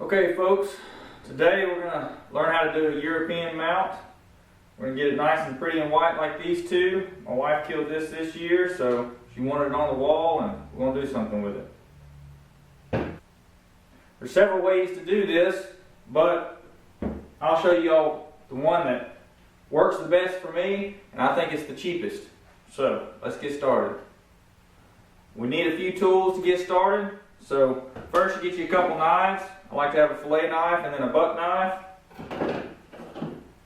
Okay folks, today we're going to learn how to do a European mount. We're going to get it nice and pretty and white like these two. My wife killed this year, so she wanted it on the wall and we're going to do something with it. There's several ways to do this, but I'll show you all the one that works the best for me and I think it's the cheapest. So let's get started. We need a few tools to get started. So first you get you a couple knives. I like to have a fillet knife and then a buck knife.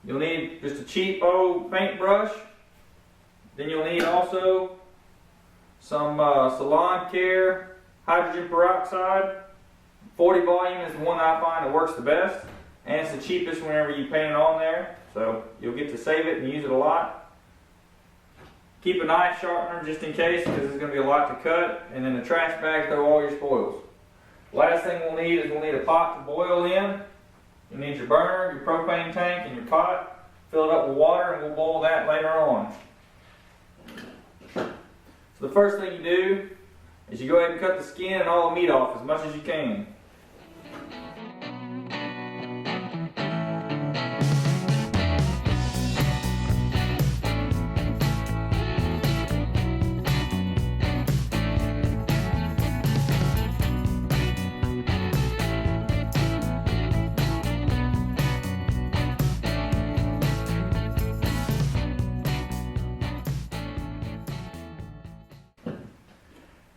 You'll need just a cheap old paintbrush. Then you'll need also some salon care hydrogen peroxide. 40 volume is the one I find that works the best, and it's the cheapest whenever you paint it on there, so you'll get to save it and use it a lot. Keep a knife sharpener just in case, because there's going to be a lot to cut, and in the trash bag throw all your spoils. Last thing we'll need is we'll need a pot to boil in. You'll need your burner, your propane tank, and your pot. Fill it up with water and we'll boil that later on. So the first thing you do is you go ahead and cut the skin and all the meat off as much as you can.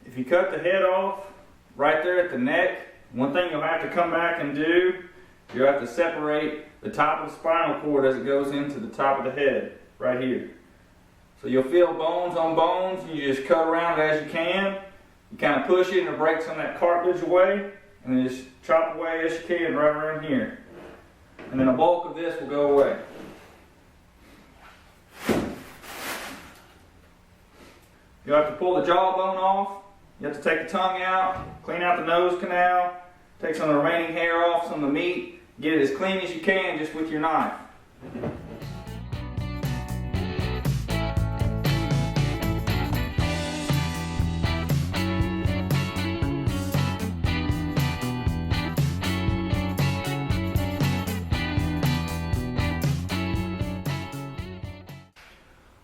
If you cut the head off right there at the neck, one thing you'll have to come back and do, you'll have to separate the top of the spinal cord as it goes into the top of the head, right here. So you'll feel bones on bones, and you just cut around it as you can. You kind of push it and it breaks some of that cartilage away, and then just chop away as you can right around here. And then the bulk of this will go away. You'll have to pull the jawbone off. You have to take the tongue out, clean out the nose canal, take some of the remaining hair off, some of the meat, get it as clean as you can just with your knife.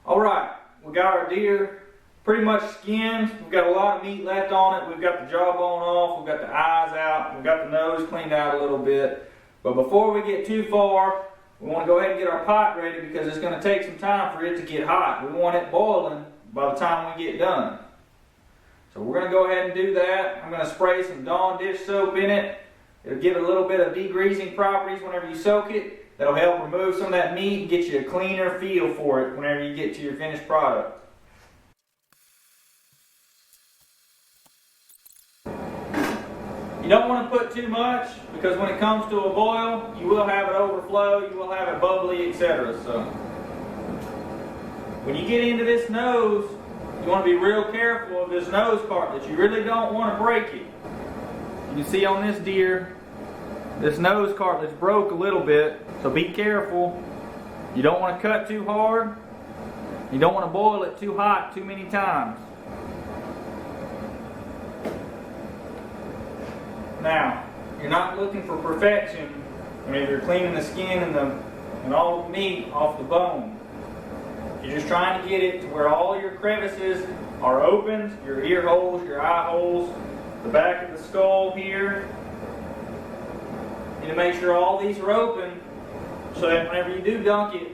Alright, we got our deer pretty much skinned. We've got a lot of meat left on it. We've got the jawbone off, we've got the eyes out, we've got the nose cleaned out a little bit. But before we get too far, we want to go ahead and get our pot ready because it's going to take some time for it to get hot. We want it boiling by the time we get done. So we're going to go ahead and do that. I'm going to spray some Dawn dish soap in it. It'll give it a little bit of degreasing properties whenever you soak it. That'll help remove some of that meat and get you a cleaner feel for it whenever you get to your finished product. You don't want to put too much because when it comes to a boil, you will have it overflow, you will have it bubbly, etc. So when you get into this nose, you want to be real careful of this nose cartilage. You really don't want to break it. You can see on this deer, this nose cartilage broke a little bit, so be careful. You don't want to cut too hard. You don't want to boil it too hot too many times. Now, you're not looking for perfection whenever you're cleaning the skin and all the meat off the bone. You're just trying to get it to where all your crevices are opened, your ear holes, your eye holes, the back of the skull here. You need to make sure all these are open so that whenever you do dunk it,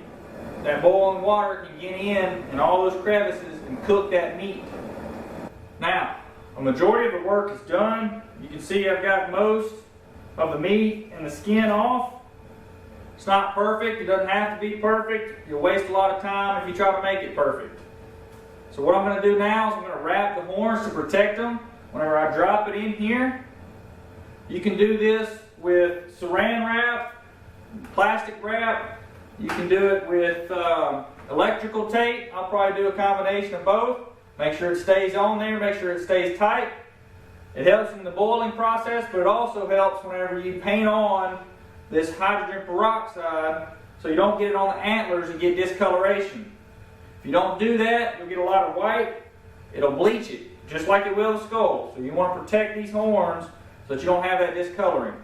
that boiling water can get in and all those crevices and cook that meat. Now, a majority of the work is done. You can see I've got most of the meat and the skin off. It's not perfect. It doesn't have to be perfect. You'll waste a lot of time if you try to make it perfect. So what I'm going to do now is I'm going to wrap the horns to protect them whenever I drop it in here. You can do this with saran wrap, plastic wrap. You can do it with electrical tape. I'll probably do a combination of both. Make sure it stays on there, make sure it stays tight. It helps in the boiling process, but it also helps whenever you paint on this hydrogen peroxide so you don't get it on the antlers and get discoloration. If you don't do that, you'll get a lot of white. It'll bleach it, just like it will the skull. So you want to protect these horns so that you don't have that discoloring.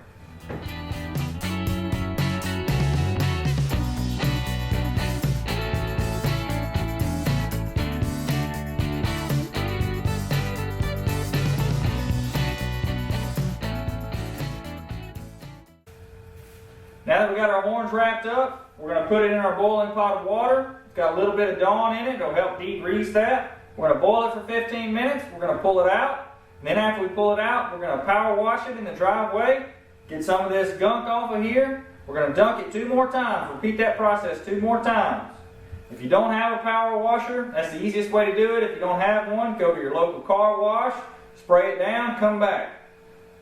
Now that we got our horns wrapped up, we're going to put it in our boiling pot of water. It's got a little bit of Dawn in it. It'll help degrease that. We're going to boil it for 15 minutes. We're going to pull it out. And then after we pull it out, we're going to power wash it in the driveway. Get some of this gunk off of here. We're going to dunk it 2 more times. Repeat that process 2 more times. If you don't have a power washer, that's the easiest way to do it. If you don't have one, go to your local car wash, spray it down, come back.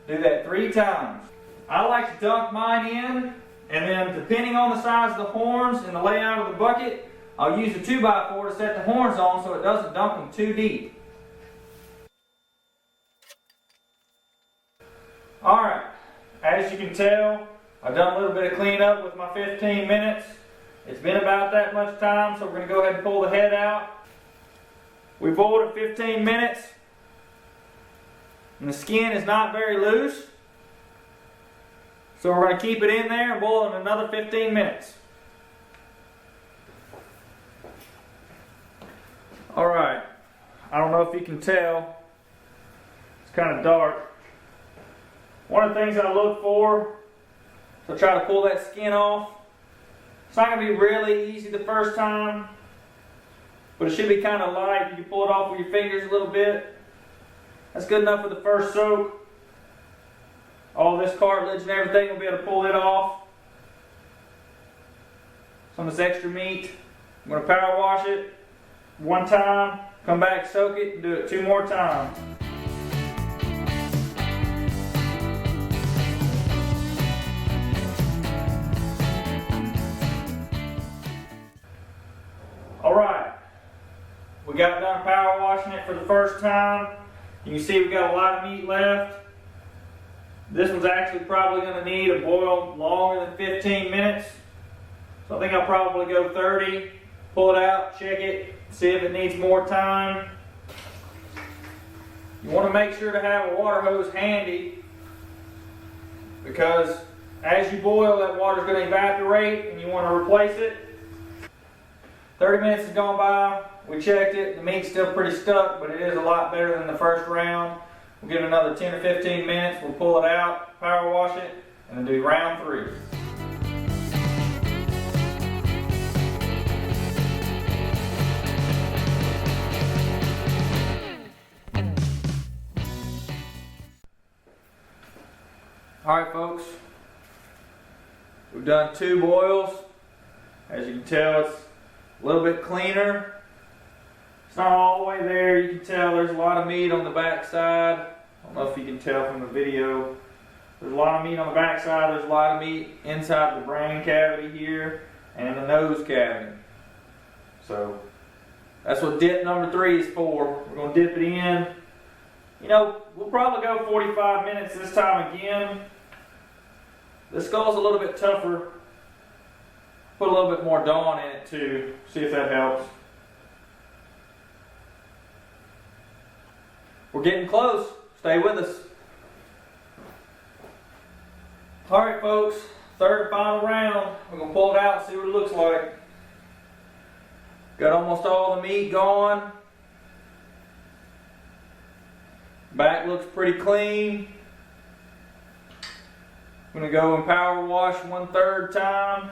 Do that 3 times. I like to dunk mine in, and then depending on the size of the horns and the layout of the bucket, I'll use a 2x4 to set the horns on so it doesn't dunk them too deep. Alright, as you can tell, I've done a little bit of cleanup with my 15 minutes. It's been about that much time, so we're going to go ahead and pull the head out. We boiled it 15 minutes, and the skin is not very loose. So we're going to keep it in there and boil it another 15 minutes. Alright, I don't know if you can tell, it's kind of dark. One of the things I look for to try to pull that skin off, it's not going to be really easy the first time, but it should be kind of light. You can pull it off with your fingers a little bit. That's good enough for the first soak. All this cartilage and everything will be able to pull it off. Some of this extra meat. I'm going to power wash it 1 time, come back, soak it, and do it 2 more times. Alright, we got done power washing it for the first time. You can see we got a lot of meat left. This one's actually probably going to need a boil longer than 15 minutes. So I think I'll probably go 30. Pull it out, check it, see if it needs more time. You want to make sure to have a water hose handy, because as you boil, that water is going to evaporate and you want to replace it. 30 minutes has gone by, we checked it, the meat's still pretty stuck, but it is a lot better than the first round. We'll give it another 10 or 15 minutes, we'll pull it out, power wash it, and then do round 3. Alright folks, we've done 2 boils. As you can tell, it's a little bit cleaner. It's not all the way there. You can tell there's a lot of meat on the back side. I don't know if you can tell from the video. There's a lot of meat on the back side. There's a lot of meat inside the brain cavity here and the nose cavity. So that's what dip number 3 is for. We're going to dip it in. You know, we'll probably go 45 minutes this time again. The skull's a little bit tougher. Put a little bit more Dawn in it too. See if that helps. We're getting close. Stay with us. Alright folks, 3rd and final round. We're going to pull it out and see what it looks like. Got almost all the meat gone. Back looks pretty clean. I'm going to go and power wash 1/3 time,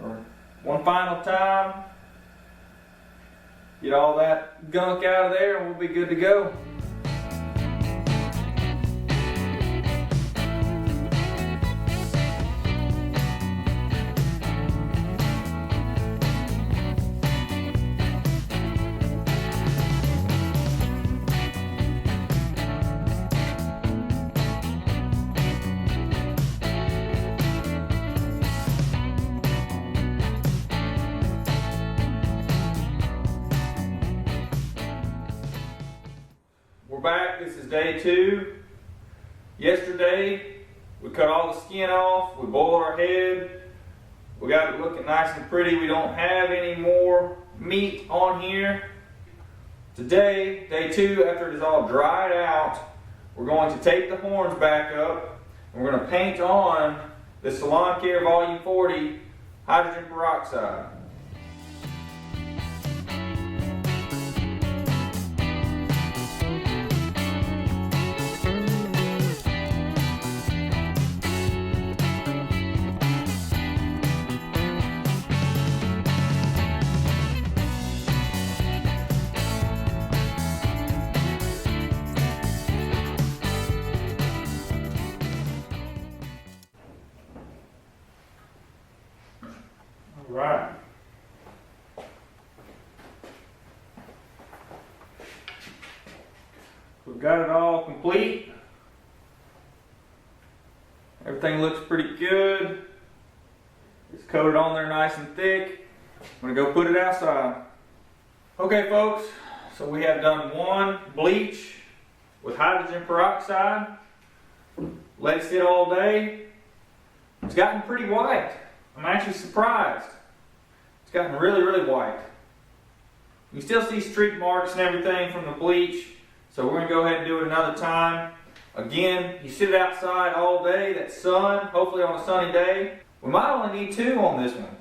or 1 final time. Get all that gunk out of there and we'll be good to go. We're back. This is day 2. Yesterday we cut all the skin off, we boiled our head, we got it looking nice and pretty. We don't have any more meat on here. Today, day 2, after it is all dried out, we're going to take the horns back up and we're going to paint on the Salon Care Volume 40 hydrogen peroxide. Right. We've got it all complete. Everything looks pretty good. It's coated on there nice and thick. I'm gonna go put it outside. Okay folks, so we have done one bleach with hydrogen peroxide. Let it sit all day. It's gotten pretty white. I'm actually surprised. It's gotten really, really white. You still see streak marks and everything from the bleach, so we're gonna go ahead and do it another time. Again, you sit outside all day, that sun, hopefully on a sunny day. We might only need 2 on this one.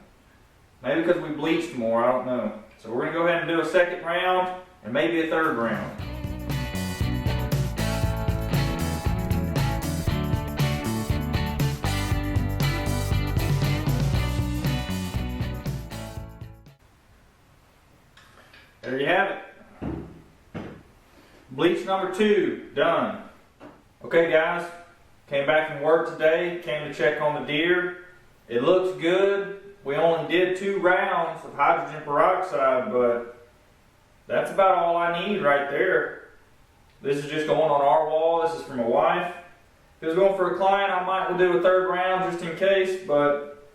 Maybe because we bleached more, I don't know. So we're gonna go ahead and do a second round and maybe a third round. There you have it. Bleach number 2, done. Okay guys, came back from work today, came to check on the deer. It looks good. We only did 2 rounds of hydrogen peroxide, but that's about all I need right there. This is just going on our wall. This is for my wife. If it was going for a client, I might do a third round just in case, but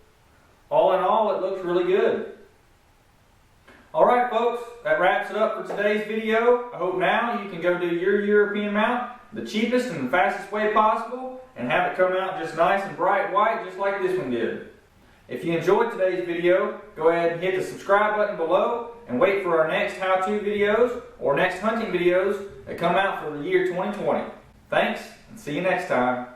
all in all, it looks really good. Alright folks, that wraps it up for today's video. I hope now you can go do your European mount the cheapest and the fastest way possible and have it come out just nice and bright white just like this one did. If you enjoyed today's video, go ahead and hit the subscribe button below and wait for our next how-to videos or next hunting videos that come out for the year 2020. Thanks and see you next time.